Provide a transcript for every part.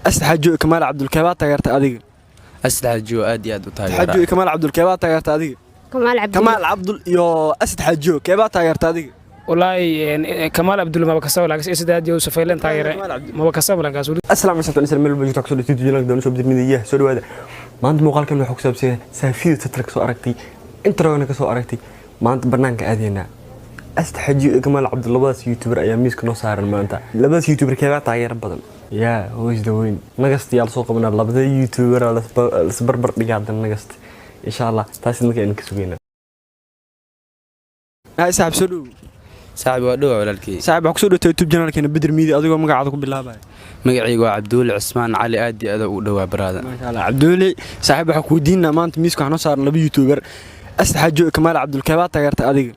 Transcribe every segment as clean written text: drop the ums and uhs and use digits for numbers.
asad haghio kamaal abdul keebaa taageerta adiga asad haghio aad iyo aad u taageera haghio kamaal abdul keebaa taageerta adiga kamaal abdul iyo asad haghio keebaa taageerta adiga والله كمال عبد الله ما بكسب لك اسد هادي سفيلن تاغيره ما بكسب لك السلام عليكم ورحمه الله وبركاته كسو تيجي doon soo badrinayay soo dhawaada maanta muuqaalkan waxa ku saabsan saafiyada tatrek soo aragtay introona ka soo aragtay maanta barnaamijka aadayna asad haghio kamaal abdul labadaas youtuber ayaa miiska noo saaran maanta labadaas youtuber keebaa taageero badan yaa hoos daweyn nagastiyaal soo qabana labada youtuber la barbar dhigaadan nagast insha Allah taas markay in ka sugeena ay saab soo dhaw صاحب ودو ولالكي صاحب waxu soo dhawtay YouTube channel keena Badri media adigoo magacaada ku bilaabay magacaygu waa abdul Usmaan Ali aadi aad u dhawaa baraada ma sha Allah abdul صاحب waxa ku diinna maanta miiska waxaan saaran laba YouTuber asad haghio kamaal abdul keebaa taageerta adiga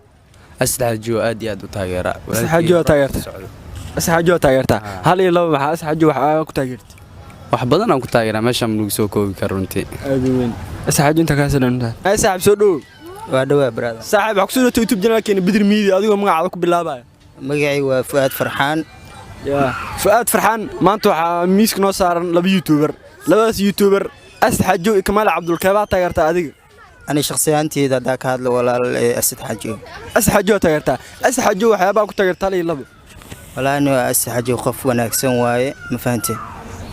asad haghio aad iyo aad u taageera asad haghio taageerta asad haghio taageerta hal iyo laba waxa asad haghio waxa ku taageerta wax badan aan ku taageeraa meesha ma lagu soo koobi karo runtii aad weyn asad haghio inta ka salantaa ay صاحب soo dhaw waa dhawaa brada صاحب waxa soo dhawtay YouTube channel keena Badri media adigoo magacaada ku bilaabay magacay waa Fuad Farxaan Fuad Farxaan maanta waxa miiska noo saaran laba YouTuber labadaas YouTuber asad haghio kamaal abdul keebaa taageerta adiga ani shakhsiyaanteeda hada ka hadlo walaal asad haghio taageerta asad haghio waxyaabo ku taageerta laba walaal asad haghio qof wanaagsan waaye ma fahantay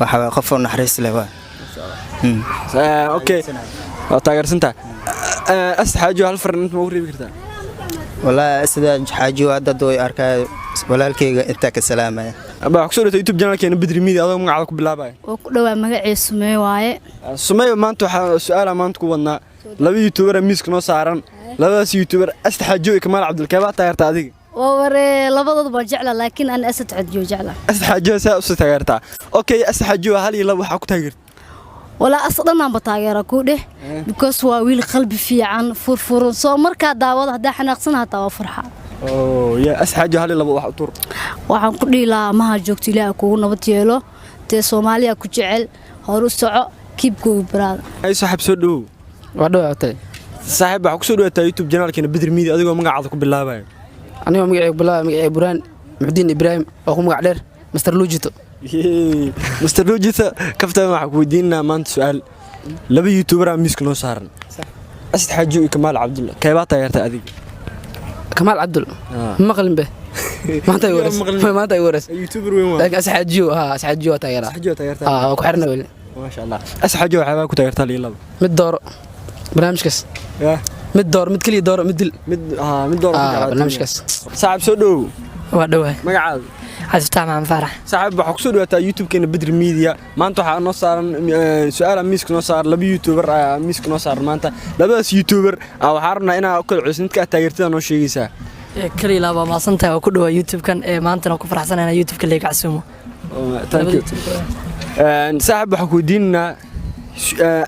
waxa qof naxariis leh waa okay waa taageersanta asad haghio hal farin inta ma u reebi kartaa walaal asad haghio hada dooy arkay walaalkayga inta ka salaamaya aba wax soo dhawtay YouTube channel keena Badri media adoo magacaada ku bilaabay oo ku dhawaa magaciisa Sumay waaye Sumay maanta waxa su'aal maanta ku wadnaa laba YouTuber miiska noo saaran labadaas YouTuber asad haghio kamaal abdul keebaa taageerta adiga ware labadooda ba jecla laakiin aan asad haghio jecla asad haghio saa u taageerta okay asad haghio hal iyo laba waxa ku taageerta wala asdana ba taageera ku dheh because waa wiil qalbi fiican furfuran soo marka daawada hada xanaaqsanaha taa farxa ya asad haghio hal iyo laba wax u tur waxaan ku dhiilaa ma joogto Ilaahay kugu nabad yeelo tee Soomaaliya ku jecel hor u soco keep go brother ay صاحب soo dhaw waa dhawaatay صاحب waxa ku soo dhawaatay YouTube channel keena Badri media adigoo magacaada ku bilaabay aniga magacaygu Buraan Muxdiin Ibrahim oo ku magac dheer Mr Lujito Mr Lujito kaftan waxa ku diinna maanta su'aal laba YouTuber miiska noo saaran asad haghio kamaal abdul keebaa taageerta adiga kamaal abdul maqlin be maanta ay waras YouTuber weyn waa laakiin asad haghio taageera ku xirna wali ma sha Allah asad haghio waxa ku taageerta laba mid dooro barnaamijkaas mid kaliya dooro mid dooro barnaamijkaas صاحب soo dhaw waa dhawaay magacaada xaftaa ma farax صاحب waxa ku soo dhawaataa YouTube keena Badri media maanta waxa noo saaran su'aal miiska noo saaran laba YouTuber miiska noo saaran maanta labadaas YouTuber waxa rabnaa inaa kala cusubka taageertada noo sheegaysaa kaliya laba ma santahay oo ku dhawaa YouTube kan maanta ku faraxsanahay YouTube ka leeg casumo صاحب waxa ku diinna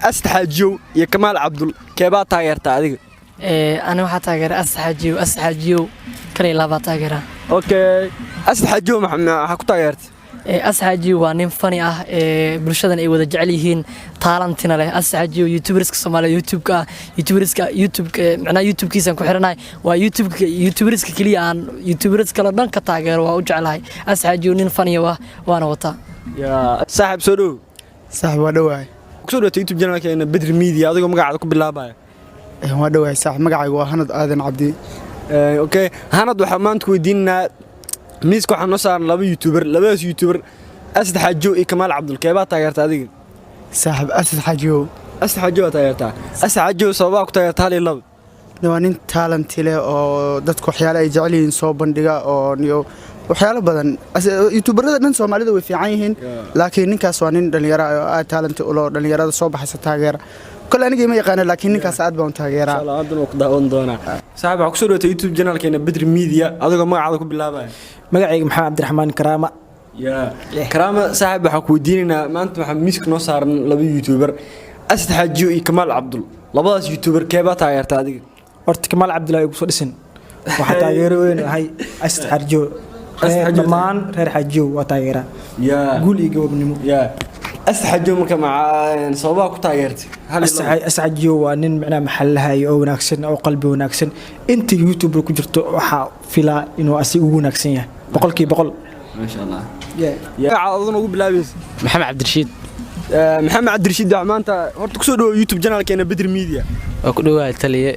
asad haghio iyo kamaal abdul keebaa taageerta adiga ana waxa taageera asad haghio kaliya laba taageera okay asad haghio waxa ku taageerta asad haghio waa nin fani ah bulshadan ay wada jecel yihiin talentina leh asad haghio YouTuberska Soomaaliya YouTubekiisan ku xiranaay waa YouTuberska kaliya aan YouTuberska kala dhan ka taageero waa u jecelahay asad haghio nin fani ah waana wata ya صاحب soo dhaw صاحب waa dhawaay ku soo dhawatay YouTube channel keena Badri media adigoo magacaada ku bilaabay waa dhawaay صاحب magacaygu waa Hanad Aadan Cabdi okay Hanad waxa maanta ku diinna miiska waxa noo saaran laba YouTuber labadaas YouTuber asad haghio kamaal abdul keebaa taageerta adiga صاحب asad haghio taageerta asad haghio sabab ku taageerta hal iyo laba waa nin talent leh oo dadku waxyaalo ay jecel yihiin soo bandhiga oo waxyaalo badan YouTuberada dhan Soomaalida way fiican yihiin laakiin ninkaas waa nin dhalinyaro ah talent u leh dhalinyarada soo baxaysa taageera kale aniga ma yaqaan laakiin ninkaas aad baan taageeraa insha Allah hadana ku daawan doona صاحب waxa ku soo dhawatay YouTube channel keena Badri media adigoo magacaada ku bilaabay magacayga Maxamed Abdiraxmaan Karaama Karaama صاحب waxa ku diinina maanta waxa miiska noo saaran laba YouTuber asad haghio iyo kamaal abdul labadaas YouTuber keebaa taageerta adiga horta kamaal abdul ay ku soo dhisin waxa taageero weyn ahay asad haghio dhammaan reer haghio waa taageera guul iyo gobonimo asad haghio marka sababa ku taageertay asad haghio waa nin macna maxallahay oo wanaagsan oo qalbi wanaagsan inta YouTube ku jirto waxa filaa inuu asigu wanaagsan yahay 100% ما شاء الله aduna ugu bilaabaysa maxamed cabdirashiid maxamed cabdirashiid maanta horta ku soo dhawo YouTube channelkeena Badri Media oo ku dhawaad taliye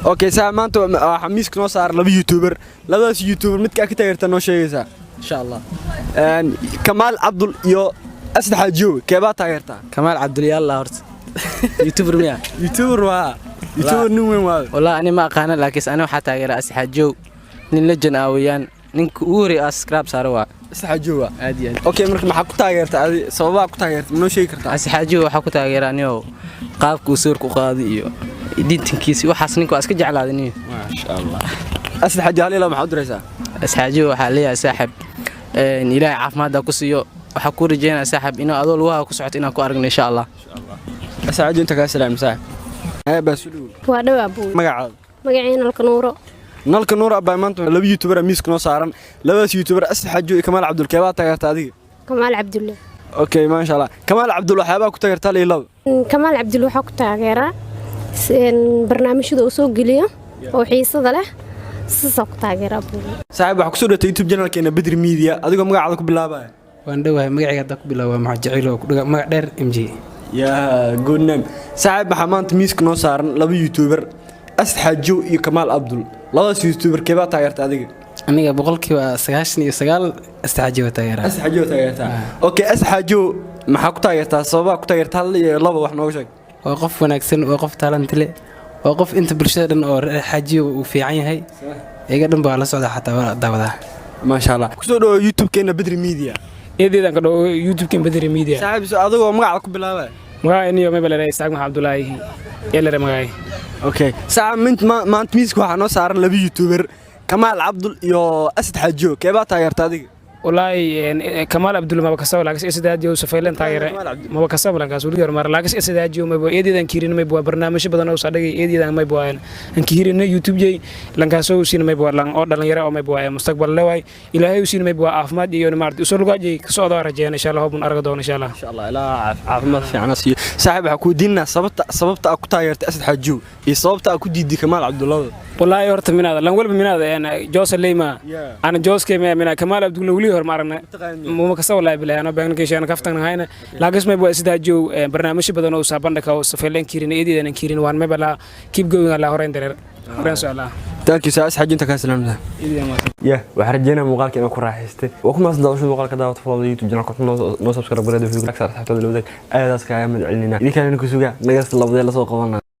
okay saa maanta waxa miiska noo saar laba YouTuber labadaas YouTuber mid ka taageerta noo sheegaysa insha Allah kamaal abdul iyo asad haghio keeba taageerta kamaal abdul yalla horta youtuber miya YouTuber nin weyn waa والله أنا ما أقانا لكن أنا وحتى غير أسحاجو نلجن أويان نك أوري أسكراب صاروا أسحاجو عادي أوكي مرك ما حكوا تاجرت هذه صوابك كتاجرت منو شيء كرت أسحاجو حكوا تاجراني أو قافك وسورك وقاضي دين تنكيسي وحسنك وأسكت على هذا ما شاء الله أسحاجو هالي لا محضر رسا أسحاجو حاليا ساحب إلهي عاف ما دا كسيو وحكوا رجينا ساحب إنه أذول وها كسعت إنه كأرجنا إن شاء الله أسحاجو أنت كاسلام ساحب هاي بس وادو أبوي مقعد مقعين الكنورة نالك نور أبا مانتو لبي يوتيوبر ميسك نو سارن لباس يوتيوبر أسد حجو كمال عبدل كيبا تاغيرتا هذه كمال عبد الله اوكي ما شاء الله كمال عبدل وحيابا ku taageerta leeyahay كمال عبد الله waxa ku taageera barnaamijyada uu soo geliyo oo xiisada leh sisa ku taageera saaxiib waxa ku soo dhaatay YouTube channelkeena Badri Media adigoo magacaada ku bilaabay waan dhawahay magacayga ku bilaabay ma jacayl oo ku dhaga magac dheer MJ ya good name saaxiib waxa maanta miiska noo saaran laba YouTuber asad haghio iyo kamaal abdul labadaas YouTuber keeba taageerta adiga aniga boqolkiiba 99 asxaajiyo taageera taageerta okay asad haghio maxaa ku taageertaa sababa ku taageertaa hal iyo laba wax nooga sheeg waa qof wanaagsan waa qof talent leh waa qof inta bulshada dhan oo haghio uu fiican yahay iyaga dhan baa la socda xataa daawada ma sha Allah ku soo dhawo YouTube keena Badri Media eedeedan ka dhawo YouTube keena Badri Media saaxiib adigoo magacaada ku bilaabay magacaaniyo ma balay isaaq maxamed abdullaahi yeelare magacay okay saaxiib maanta miiska waxa noo saaran laba YouTuber kamaal abdul iyo asad haghio keeba taageerta adiga والله كمال عبد الله ما بكسب لكن اسد جو سفيلن تايره ما بكسب لكن سوري مر لكن اسد جو ما بو ايديدان كيرين ما بو برنامج بدن او سادغي ايديدان ما بو ان كيرين يوتيوب جي لانكاسو سين ما بو لان او دلن يرا او ما بو مستقبل لواي الهي سين ما بو عافماد iyo maartay soo lugaajay ka soo rajeen insha Allah bun arag doon insha Allah ila caafimaad fiican si saaxiib waxa ku diinna sababta ku taageertay asad haghio iyo sababta ku diiday kamaal abdullah والله horta minaada lan walba minaada ana Jose Leyma ana Jose Kema mina kamaal abdullah wali hor maarna ma kasoo laay bilaa ana baan keeshana kaftan hayna laagas may buu asad haghio barnaamij badan oo saabandhaka oo safeelan kirin eedeedan kirin waan ma bala keep going la horeen dareer horeen soo Allah taanki saas xajinta ka salaamada ya waxa rajeynaa muuqaalka inaan ku raaxaystay waa kuma daawasho muuqaalka daawada follow YouTube channel ku noo subscribe gareedo video like saar saxtada lawada aadaas ka ayamad celinina idinkaan ku sugaa nagas labadee la soo qabanaa